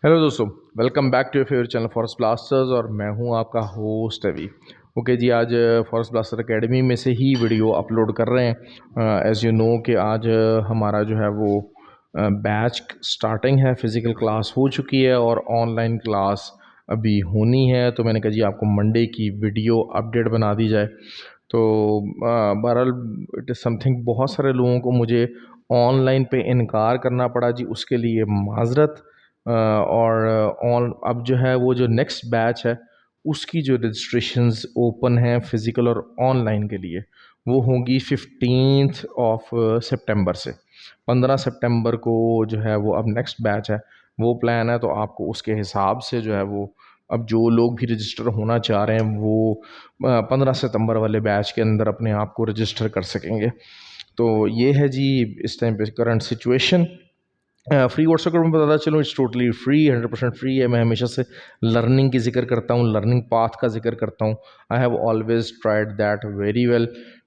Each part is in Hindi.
हेलो दोस्तों, welcome back to your favourite channel forest blasters और मैं हूं आपका होस्ट अभी। ओके जी, आज फॉरेस्ट ब्लास्टर एकेडमी में से ही वीडियो अपलोड कर रहे हैं। एज़ यू नो कि आज हमारा जो है वो बैच स्टार्टिंग है। फिज़िकल क्लास हो चुकी है और ऑनलाइन क्लास अभी होनी है, तो मैंने कहा जी आपको मंडे की वीडियो अपडेट बना दी जाए। तो बहरहाल इट इज़ समथिंग, बहुत सारे लोगों को मुझे ऑनलाइन पे इनकार करना पड़ा जी, उसके लिए माजरत। और ऑन अब जो है वो जो नेक्स्ट बैच है उसकी जो रजिस्ट्रेशंस ओपन हैं फ़िज़िकल और ऑनलाइन के लिए, वो होंगी 15th ऑफ सितंबर से। 15 सितंबर को जो है वो अब नेक्स्ट बैच है, वो प्लान है। तो आपको उसके हिसाब से जो है वो, अब जो लोग भी रजिस्टर होना चाह रहे हैं वो 15 सितंबर वाले बैच के अंदर अपने आप को रजिस्टर कर सकेंगे। तो ये है जी इस टाइम पे current situation. Free WhatsApp group में बताता चलो, इट्स टोटली फ्री, 100% फ्री है। मैं हमेशा से लर्निंग की जिक्र करता हूँ, लर्निंग पाथ का जिक्र करता हूँ। I have always tried that very well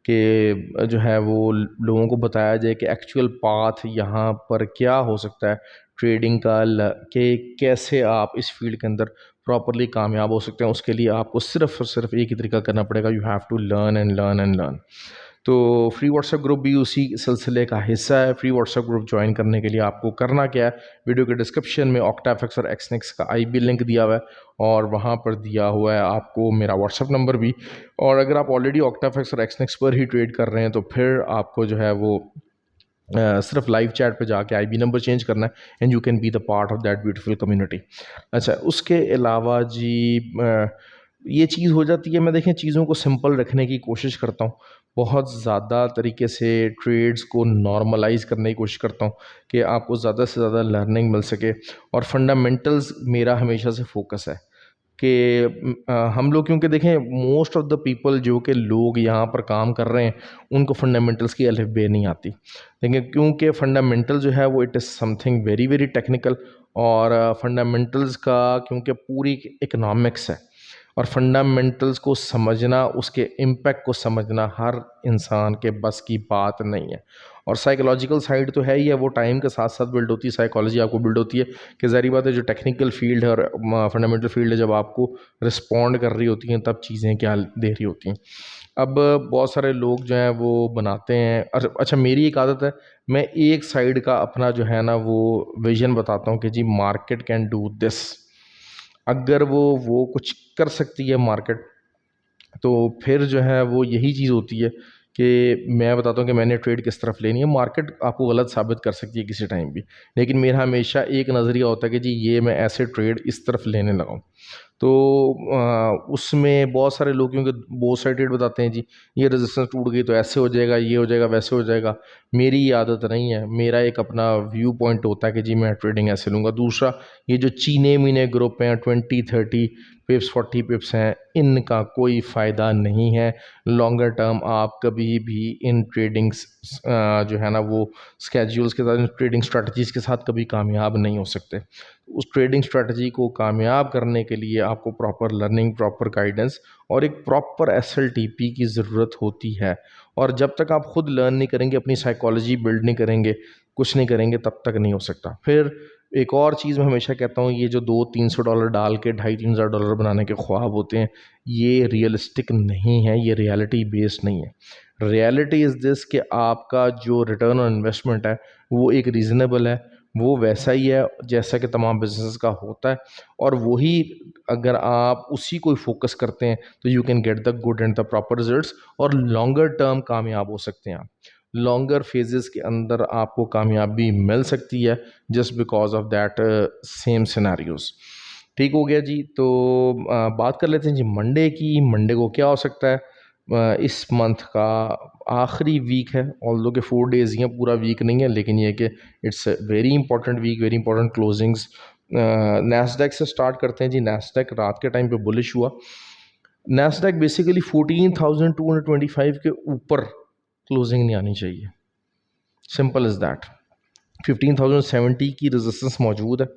कि जो है वो लोगों को बताया जाए कि एक्चुअल पाथ यहाँ पर क्या हो सकता है ट्रेडिंग का, कि कैसे आप इस फील्ड के अंदर प्रॉपरली कामयाब हो सकते हैं। उसके लिए आपको सिर्फ और सिर्फ एक ही तरीका करना पड़ेगा, you have to learn and learn and learn. तो फ्री व्हाट्सएप ग्रुप भी उसी सिलसिले का हिस्सा है। फ्री व्हाट्सएप ग्रुप ज्वाइन करने के लिए आपको करना क्या है, वीडियो के डिस्क्रिप्शन में ऑक्टाफिक्स और एक्सनेक्स का आईबी लिंक दिया हुआ है और वहाँ पर दिया हुआ है आपको मेरा व्हाट्सएप नंबर भी। और अगर आप ऑलरेडी ऑक्टाफिक्स और एक्सनेक्स पर ही ट्रेड कर रहे हैं तो फिर आपको जो है वो सिर्फ लाइव चैट पे जाके आईबी नंबर चेंज करना है and you can be the part of that beautiful community. अच्छा, उसके अलावा जी ये चीज़ हो जाती है, मैं देखें चीज़ों को सिंपल रखने की कोशिश करता हूँ, बहुत ज़्यादा तरीके से ट्रेड्स को नॉर्मलाइज करने की कोशिश करता हूँ कि आपको ज़्यादा से ज़्यादा लर्निंग मिल सके। और फंडामेंटल्स मेरा हमेशा से फोकस है कि हम लोग, क्योंकि देखें मोस्ट ऑफ द पीपल जो कि लोग यहाँ पर काम कर रहे हैं उनको फंडामेंटल्स की अलिफ बे नहीं आती। लेकिन क्योंकि फंडामेंटल जो है वो it is something very very technical, और फंडामेंटल्स का क्योंकि पूरी इकोनॉमिक्स है, और फंडामेंटल्स को समझना, उसके इम्पैक्ट को समझना हर इंसान के बस की बात नहीं है। और साइकोलॉजिकल साइड तो है ही है, वो टाइम के साथ साथ बिल्ड होती है। साइकोलॉजी आपको बिल्ड होती है कि ज़ाहिर बात है जो टेक्निकल फील्ड है और फंडामेंटल फील्ड है, जब आपको रिस्पॉन्ड कर रही होती हैं तब चीज़ें क्या दे रही होती हैं। अब बहुत सारे लोग जो हैं वो बनाते हैं, अच्छा मेरी एक आदत है, मैं एक साइड का अपना जो है ना वो विजन बताता हूँ कि जी मार्केट कैन डू दिस। अगर वो कुछ कर सकती है मार्केट, तो फिर जो है वो यही चीज़ होती है कि मैं बताता हूँ कि मैंने ट्रेड किस तरफ लेनी है। मार्केट आपको गलत साबित कर सकती है किसी टाइम भी, लेकिन मेरा हमेशा एक नज़रिया होता है कि जी ये मैं ऐसे ट्रेड इस तरफ लेने लगा हूँ। तो उसमें बहुत सारे लोग क्योंकि बहुत सारे ट्रेड बताते हैं जी, ये रेजिस्टेंस टूट गई तो ऐसे हो जाएगा, ये हो जाएगा, वैसे हो जाएगा। मेरी ये आदत नहीं है, मेरा एक अपना व्यू पॉइंट होता है कि जी मैं ट्रेडिंग ऐसे लूँगा। दूसरा, ये जो चीने मीने ग्रुप हैं 20-30 पिप्स 40 पिप्स हैं, इनका कोई फ़ायदा नहीं है। लॉन्गर टर्म आप कभी भी इन ट्रेडिंग्स जो है ना वो स्केड्यूल्स के साथ, ट्रेडिंग स्ट्रेटजीज़ के साथ कभी कामयाब नहीं हो सकते। उस ट्रेडिंग स्ट्रेटजी को कामयाब करने के लिए आपको प्रॉपर लर्निंग, प्रॉपर गाइडेंस और एक प्रॉपर एसएलटीपी की ज़रूरत होती है। और जब तक आप खुद लर्न नहीं करेंगे, अपनी साइकोलॉजी बिल्ड नहीं करेंगे, कुछ नहीं करेंगे, तब तक नहीं हो सकता। फिर एक और चीज़ मैं हमेशा कहता हूँ, ये जो $200-300 डाल के $250-300 बनाने के ख्वाब होते हैं, ये रियलिस्टिक नहीं है, ये रियलिटी बेस्ड नहीं है। रियलिटी इज़ दिस कि आपका जो रिटर्न ऑन इन्वेस्टमेंट है वो एक रीज़नेबल है, वो वैसा ही है जैसा कि तमाम बिजनेस का होता है। और वही अगर आप उसी को फोकस करते हैं तो you can get the good and the proper results, और लॉन्गर टर्म कामयाब हो सकते हैं आप। लॉन्गर फेजेस के अंदर आपको कामयाबी मिल सकती है just because of that same scenarios. ठीक हो गया जी। तो बात कर लेते हैं जी मंडे की। मंडे को क्या हो सकता है? इस मंथ का आखिरी वीक है, ऑल्दो के 4 डेज़ ही हैं, पूरा वीक नहीं है, लेकिन ये है कि it's very important week, very important closings. Nasdaq से स्टार्ट करते हैं जी। नैस्डैक रात के टाइम पे बुलिश हुआ। नैस्डैक बेसिकली 14,225 के ऊपर क्लोजिंग नहीं आनी चाहिए, सिंपल इज़ दैट। 15,070 की रेजिस्टेंस मौजूद है,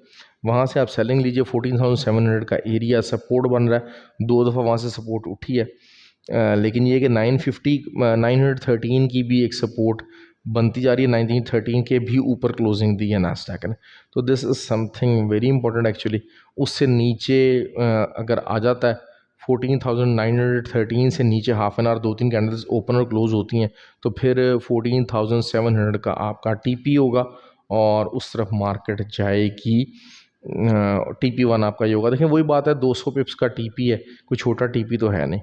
वहाँ से आप सेलिंग लीजिए। 14,700 का एरिया सपोर्ट बन रहा है, 2 दफ़ा वहाँ से सपोर्ट उठी है। लेकिन ये कि 950 913 की भी एक सपोर्ट बनती जा रही है 1913 के भी ऊपर क्लोजिंग दी है नास्डैक ने। तो this is something very important actually. उससे नीचे अगर आ जाता है 14,913 से नीचे half an hour 2-3 candles open और क्लोज होती हैं तो फिर 14,700 का आपका टीपी होगा और उस तरफ मार्केट जाएगी। TP1 आपका ये होगा। देखिए वही बात है, 200 पिप्स का टीपी है, कोई छोटा टीपी तो है नहीं।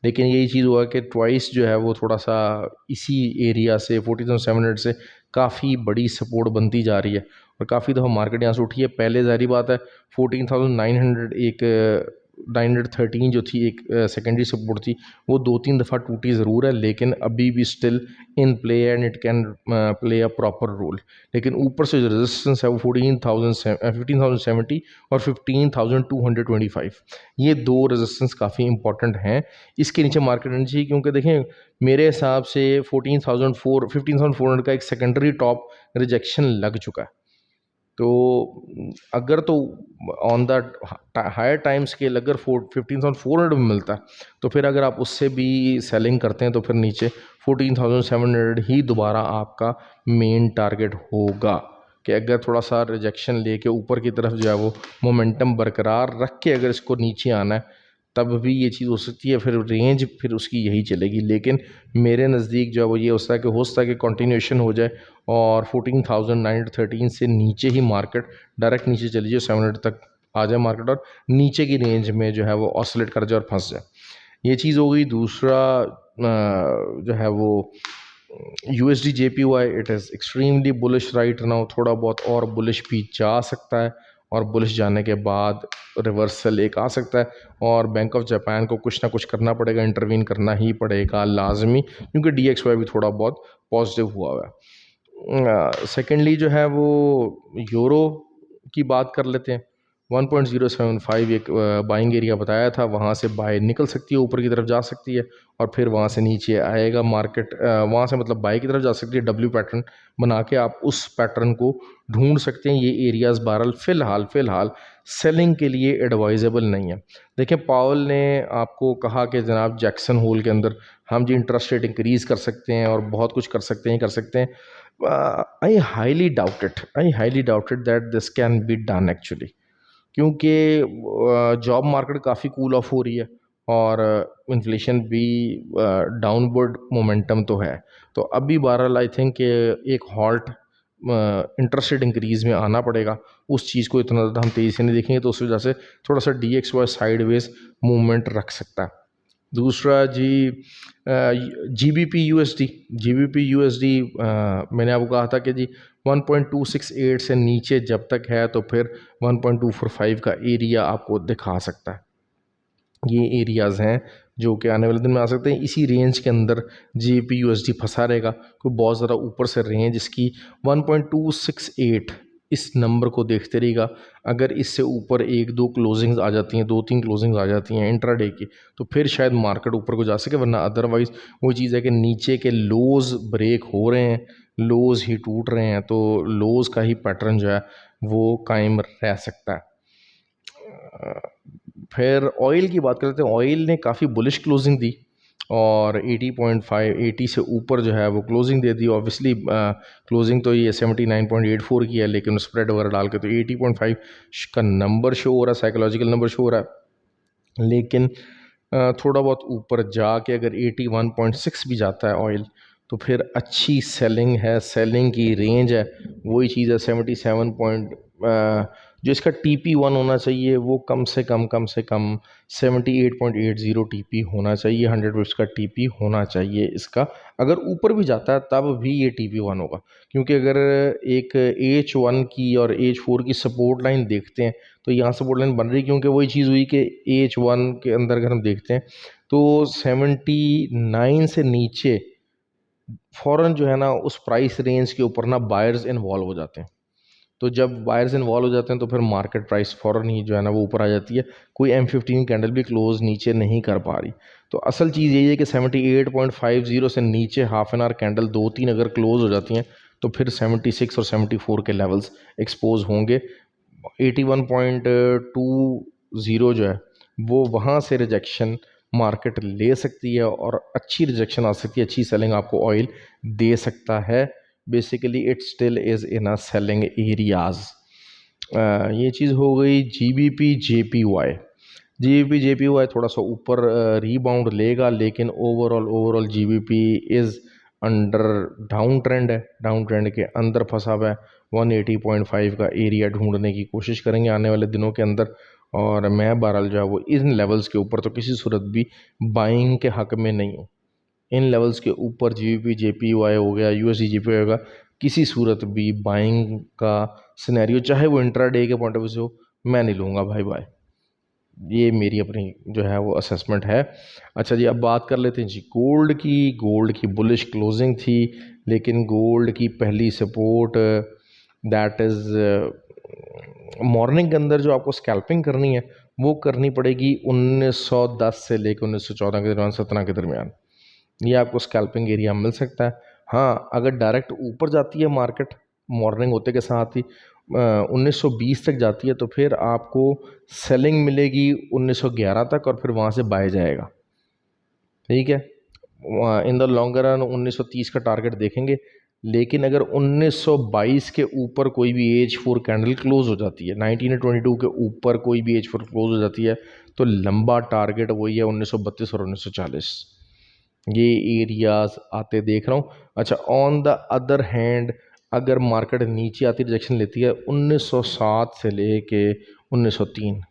लेकिन यही चीज़ हुआ कि ट्वाइस जो है वो थोड़ा सा इसी एरिया से 14,700 से काफ़ी बड़ी सपोर्ट बनती जा रही है और काफ़ी दफ़ा मार्केट यहाँ से उठी है। पहले ज़ाहिर बात है 14,900 एक 913 जो थी एक सेकेंडरी सपोर्ट थी, वो 2-3 दफ़ा टूटी ज़रूर है, लेकिन अभी भी still in play and it can play a proper role. लेकिन ऊपर से जो रेजिस्टेंस है वो 15,070 और 15,225, ये दो रेजिस्टेंस काफ़ी इंपॉर्टेंट हैं। इसके नीचे मार्केट आनी चाहिए क्योंकि देखें मेरे हिसाब से 15,400 का एक सेकेंडरी टॉप रिजेक्शन लग चुका है। तो अगर तो on the higher time scale अगर 15,400 में मिलता है तो फिर अगर आप उससे भी सेलिंग करते हैं तो फिर नीचे 14,700 ही दोबारा आपका मेन टारगेट होगा। कि अगर थोड़ा सा रिजेक्शन लेके ऊपर की तरफ जो है वो मोमेंटम बरकरार रख के अगर इसको नीचे आना है तब भी ये चीज़ हो सकती है, फिर रेंज फिर उसकी यही चलेगी। लेकिन मेरे नज़दीक जो है वो ये हो सकता है कि कंटिन्यूशन हो जाए और 14,913 से नीचे ही मार्केट डायरेक्ट नीचे चली जाए, 700 तक आ जाए मार्केट और नीचे की रेंज में जो है वो ऑसिलेट कर जाए और फंस जाए। ये चीज़ हो गई। दूसरा जो है वो USD JPY, it is extremely bullish right now. थोड़ा बहुत और बुलिश भी जा सकता है और बुलिश जाने के बाद रिवर्सल एक आ सकता है और बैंक ऑफ जापान को कुछ ना कुछ करना पड़ेगा, इंटरवीन करना ही पड़ेगा लाजमी, क्योंकि DXY भी थोड़ा बहुत पॉजिटिव हुआ है। सेकेंडली जो है वो यूरो की बात कर लेते हैं। 1.075 एक बाइंग एरिया बताया था, वहाँ से बाय निकल सकती है, ऊपर की तरफ जा सकती है और फिर वहाँ से नीचे आएगा मार्केट। वहाँ से मतलब बाय की तरफ जा सकती है, W पैटर्न बना के आप उस पैटर्न को ढूंढ सकते हैं। ये एरियाज़ बहरहाल फ़िलहाल सेलिंग के लिए एडवाइजेबल नहीं है। देखिए पावल ने आपको कहा कि जनाब जैक्सन होल के अंदर हम जी इंटरेस्ट रेट इंक्रीज़ कर सकते हैं और बहुत कुछ कर सकते हैं। I highly doubted that this can be done actually, क्योंकि जॉब मार्केट काफ़ी कूल ऑफ हो रही है और इन्फ्लेशन भी डाउनवर्ड मोमेंटम तो है। तो अभी बहरहाल आई थिंक एक हॉल्ट इंटरेस्ट रेट इंक्रीज़ में आना पड़ेगा। उस चीज़ को इतना ज़्यादा हम तेज़ी से नहीं देखेंगे तो उस वजह से थोड़ा सा DXY साइडवेज मूवमेंट रख सकता है। दूसरा जी GBP USD मैंने आपको कहा था कि जी 1.268 से नीचे जब तक है तो फिर 1.245 का एरिया आपको दिखा सकता है। ये एरियाज़ हैं जो कि आने वाले दिन में आ सकते हैं। इसी रेंज के अंदर GBP USD फंसा रहेगा। कोई बहुत ज़्यादा ऊपर से रेंज इसकी 1.268 इस नंबर को देखते रहेगा। अगर इससे ऊपर 1-2 क्लोजिंग्स आ जाती हैं, 2-3 क्लोजिंग्स आ जाती हैं इंट्राडे की, तो फिर शायद मार्केट ऊपर को जा सके, वरना अदरवाइज़ वो चीज़ है कि नीचे के लोज़ ब्रेक हो रहे हैं, लोज़ ही टूट रहे हैं, तो लोज़ का ही पैटर्न जो है वो कायम रह सकता है। फिर ऑयल की बात करते हैं। ऑयल ने काफ़ी बुलिश क्लोजिंग दी और 80.5 80 से ऊपर जो है वो क्लोजिंग दे दी। ऑब्वियसली क्लोजिंग तो ये 79.84 की है, लेकिन स्प्रेड वगैरह डाल के तो 80.5 का नंबर शो हो रहा है, साइकोलॉजिकल नंबर शो हो रहा है। लेकिन थोड़ा बहुत ऊपर जाके अगर 81.6 भी जाता है ऑयल तो फिर अच्छी सेलिंग है, सेलिंग की रेंज है। वही चीज़ है 77 जो इसका TP1 होना चाहिए वो कम से कम 78.80 TP होना चाहिए। 100 पिप्स का TP होना चाहिए इसका। अगर ऊपर भी जाता है तब भी ये TP1 होगा, क्योंकि अगर एक H1 की और H4 की सपोर्ट लाइन देखते हैं तो यहाँ सपोर्ट लाइन बन रही, क्योंकि वही चीज़ हुई कि H1 के अंदर अगर हम देखते हैं तो 79 से नीचे फ़ौरन जो है ना उस प्राइस रेंज के ऊपर ना बायर्स इन्वॉल्व हो जाते हैं। तो जब बायर्स इन्वॉल्व हो जाते हैं तो फिर मार्केट प्राइस फ़ौरन ही जो है ना वो ऊपर आ जाती है। कोई M15 कैंडल भी क्लोज नीचे नहीं कर पा रही। तो असल चीज़ यही है कि 78.50 से नीचे हाफ एन आवर कैंडल 2-3 अगर क्लोज हो जाती हैं तो फिर 76 और 74 के लेवल्स एक्सपोज होंगे। 81.20 जो है वो वहाँ से रिजेक्शन मार्केट ले सकती है और अच्छी रिजेक्शन आ सकती है, अच्छी सेलिंग आपको ऑयल दे सकता है। Basically it still is in a selling areas. ये चीज़ हो गई GBP JPY। GBP JPY थोड़ा सा ऊपर रीबाउंड लेगा, लेकिन overall GBP is under down trend है, डाउन ट्रेंड के अंदर फंसा हुआ है। 180.5 का एरिया ढूंढने की कोशिश करेंगे आने वाले दिनों के अंदर, और मैं बहरहाल जो है वो इन लेवल्स के ऊपर तो किसी सूरत भी बाइंग के हक में नहीं हूँ। इन लेवल्स के ऊपर GBP JPY हो गया, USD JPY होगा, किसी सूरत भी बाइंग का सिनेरियो चाहे वो इंट्राडे के पॉइंट ऑफ व्यू से हो, मैं नहीं लूँगा भाई बाय। ये मेरी अपनी जो है वो असेसमेंट है। अच्छा जी, अब बात कर लेते हैं जी गोल्ड की बुलिश क्लोजिंग थी, लेकिन गोल्ड की पहली सपोर्ट दैट इज़ मॉर्निंग के अंदर जो आपको स्कैल्पिंग करनी है वो करनी पड़ेगी 1910 से लेकर 1914 के दरमियान, 17 के दरमियान। ये आपको स्कैल्पिंग एरिया मिल सकता है। हाँ, अगर डायरेक्ट ऊपर जाती है मार्केट मॉर्निंग होते के साथ ही 1920 तक जाती है, तो फिर आपको सेलिंग मिलेगी 1911 तक, और फिर वहाँ से बाय जाएगा। ठीक है, इन द लॉन्गर रन 1930 का टारगेट देखेंगे। लेकिन अगर 1922 के ऊपर कोई भी H4 कैंडल क्लोज हो जाती है, 1922 के ऊपर कोई भी H4 क्लोज हो जाती है, तो लंबा टारगेट वही है 1932 और 1940। ये एरियाज आते देख रहा हूँ। अच्छा, ऑन द अदर हैंड अगर मार्केट नीचे आती रिजेक्शन लेती है 1907 से लेके 1903,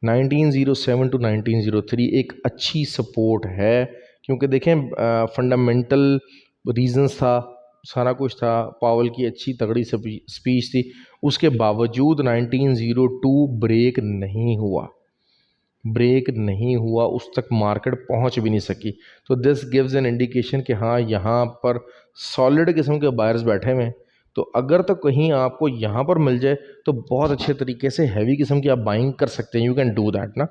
1907 टू 1903 एक अच्छी सपोर्ट है, क्योंकि देखें फंडामेंटल रीजंस था, सारा कुछ था, पावल की अच्छी तगड़ी स्पीच थी, उसके बावजूद 1902 ब्रेक नहीं हुआ, उस तक मार्केट पहुंच भी नहीं सकी। तो दिस गिव्स एन इंडिकेशन कि हाँ, यहाँ पर सॉलिड किस्म के बायर्स बैठे हुए हैं। तो अगर तो कहीं आपको यहाँ पर मिल जाए तो बहुत अच्छे तरीके से हैवी किस्म की आप बाइंग कर सकते हैं, यू कैन डू दैट ना।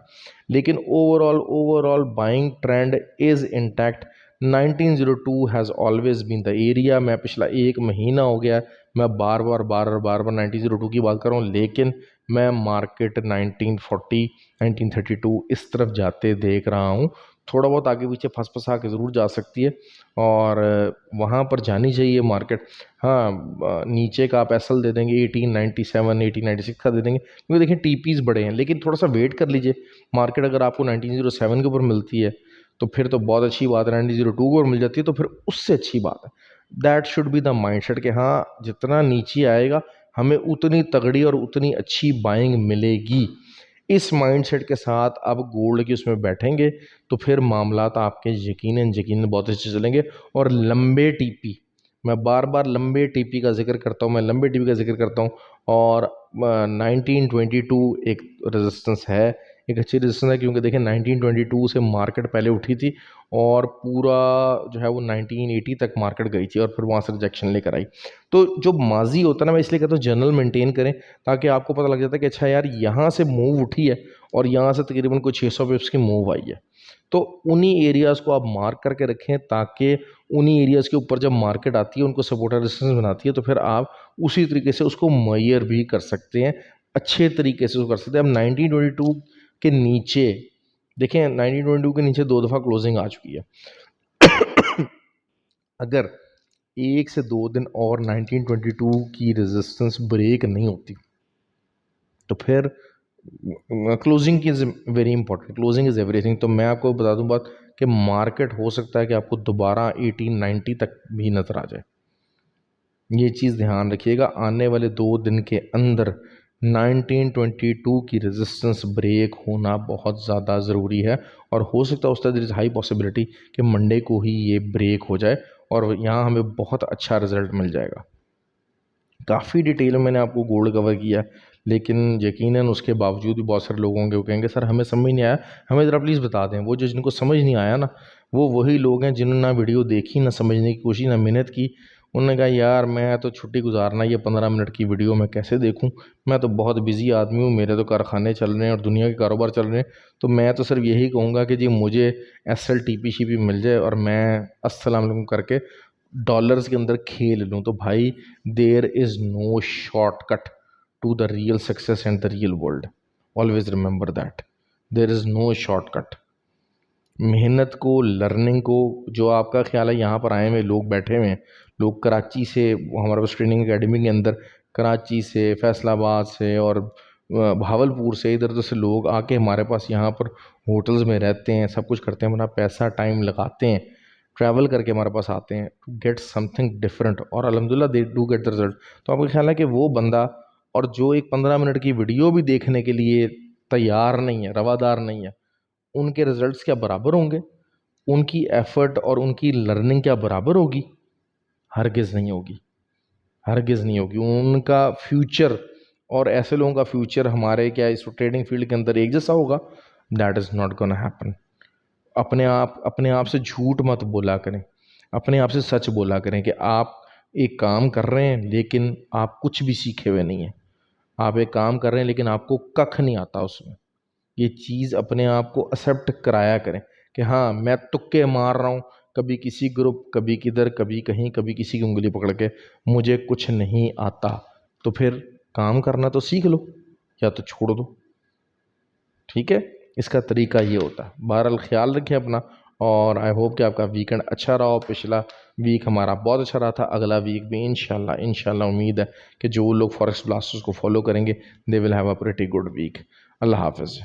लेकिन overall buying trend is intact. 1902 has always been the area. मैं पिछला एक महीना हो गया मैं बार बार 1902 की बात कर रहा हूँ, लेकिन मैं मार्केट 1940 1932 इस तरफ जाते देख रहा हूँ। थोड़ा बहुत आगे पीछे फंसा के ज़रूर जा सकती है, और वहाँ पर जानी चाहिए मार्केट। हाँ, नीचे का आप एसएल दे देंगे 1897 1896 का दे देंगे, क्योंकि देखिए टीपीज बड़े हैं, लेकिन थोड़ा सा वेट कर लीजिए। मार्केट अगर आपको 1907 के ऊपर मिलती है तो फिर तो बहुत अच्छी बात है, 1902 के ऊपर मिल जाती है तो फिर उससे अच्छी बात है। That should be the mindset कि हाँ, जितना नीचे आएगा हमें उतनी तगड़ी और उतनी अच्छी बाइंग मिलेगी। इस माइंडसेट के साथ आप गोल्ड की उसमें बैठेंगे तो फिर मामलात आपके यकीनन बहुत अच्छे चलेंगे। और लंबे टीपी, मैं बार बार लंबे टीपी का जिक्र करता हूँ, और 1922 एक रेजिस्टेंस है, एक अच्छी रेजिस्टेंस है, क्योंकि देखिए 1922 से मार्केट पहले उठी थी और पूरा जो है वो 1980 तक मार्केट गई थी, और फिर वहाँ से रिजेक्शन लेकर आई। तो जो माजी होता है ना, मैं इसलिए कहता हूँ जनरल मेंटेन करें, ताकि आपको पता लग जाता है कि अच्छा यार, यहाँ से मूव उठी है और यहाँ से तकरीबन कोई 600 पिप्स की मूव आई है। तो उन्हीं एरियाज़ को आप मार्क करके रखें, ताकि उन्हीं एरियाज़ के ऊपर जब मार्केट आती है, उनको सपोर्ट रेजिस्टेंस बनाती है, तो फिर आप उसी तरीके से उसको मेजर भी कर सकते हैं, अच्छे तरीके से उसको कर सकते हैं। अब 1922 के नीचे देखें, 1922 के नीचे 2 दफ़ा क्लोजिंग आ चुकी है। अगर 1 से 2 दिन और 1922 की रेजिस्टेंस ब्रेक नहीं होती तो फिर क्लोजिंग की is very important, closing is everything. तो मैं आपको बता दूं बात कि मार्केट हो सकता है कि आपको दोबारा 1890 तक भी नज़र आ जाए। ये चीज़ ध्यान रखिएगा, आने वाले 2 दिन के अंदर 1922 की रेजिस्टेंस ब्रेक होना बहुत ज़्यादा ज़रूरी है, और हो सकता है उस तरह हाई पॉसिबिलिटी कि मंडे को ही ये ब्रेक हो जाए और यहाँ हमें बहुत अच्छा रिजल्ट मिल जाएगा। काफ़ी डिटेल में मैंने आपको गोल्ड कवर किया, लेकिन यकीनन उसके बावजूद भी बहुत सारे लोग होंगे वो कहेंगे सर हमें समझ नहीं आया, हमें ज़रा प्लीज़ बता दें। वो जो जिनको समझ नहीं आया ना, वो वही लोग हैं जिन्होंने ना वीडियो देखी, ना समझने की कोशिश, ना मेहनत की। उन्होंने कहा यार मैं तो छुट्टी गुजारना, ये 15 मिनट की वीडियो मैं कैसे देखूं, मैं तो बहुत बिजी आदमी हूँ, मेरे तो कारखाने चल रहे हैं और दुनिया के कारोबार चल रहे हैं। तो मैं तो सिर्फ यही कहूँगा कि जी मुझे SL TP शिपी मिल जाए और मैं अस्सलाम वालेकुम करके डॉलर्स के अंदर खेल लूँ। तो भाई, there is no shortcut to the real success and the real world, always remember that, there is no shortcut. मेहनत को, लर्निंग को, जो आपका ख्याल है यहाँ पर आए हुए लोग बैठे हुए हैं, लोग कराची से, हमारे पास ट्रेनिंग एकेडमी के अंदर कराची से, फैसलाबाद से और भावलपुर से, इधर उधर से लोग आके हमारे पास यहाँ पर होटल्स में रहते हैं, सब कुछ करते हैं, अपना पैसा टाइम लगाते हैं, ट्रैवल करके हमारे पास आते हैं टू गेट समथिंग डिफरेंट, और अल्हम्दुलिल्लाह they do get the result. तो आपको ख्याल है कि वो बंदा और जो एक 15 मिनट की वीडियो भी देखने के लिए तैयार नहीं है, रवादार नहीं है, उनके रिजल्ट्स क्या बराबर होंगे? उनकी एफर्ट और उनकी लर्निंग क्या बराबर होगी? हरगिज़ नहीं होगी, हरगिज़ नहीं होगी। उनका फ्यूचर और ऐसे लोगों का फ्यूचर हमारे क्या इस ट्रेडिंग फील्ड के अंदर एक जैसा होगा? That is not gonna happen. अपने आप से झूठ मत बोला करें, अपने आप से सच बोला करें कि आप एक काम कर रहे हैं लेकिन आप कुछ भी सीखे हुए नहीं हैं। आप एक काम कर रहे हैं लेकिन आपको कख नहीं आता उसमें। ये चीज़ अपने आप को एक्सेप्ट कराया करें कि हाँ, मैं तुक्के मार रहा हूँ, कभी किसी ग्रुप, कभी किधर, कभी कहीं, कभी किसी की उंगली पकड़ के, मुझे कुछ नहीं आता। तो फिर काम करना तो सीख लो या तो छोड़ दो। ठीक है, इसका तरीका ये होता है। बहरहाल ख्याल रखें अपना, और आई होप कि आपका वीकेंड अच्छा रहा हो। पिछला वीक हमारा बहुत अच्छा रहा था, अगला वीक भी इंशाल्लाह उम्मीद है कि जो लोग फॉरेक्स ब्लास्टर्स को फॉलो करेंगे they will have a pretty good week. अल्लाह हाफ़िज़।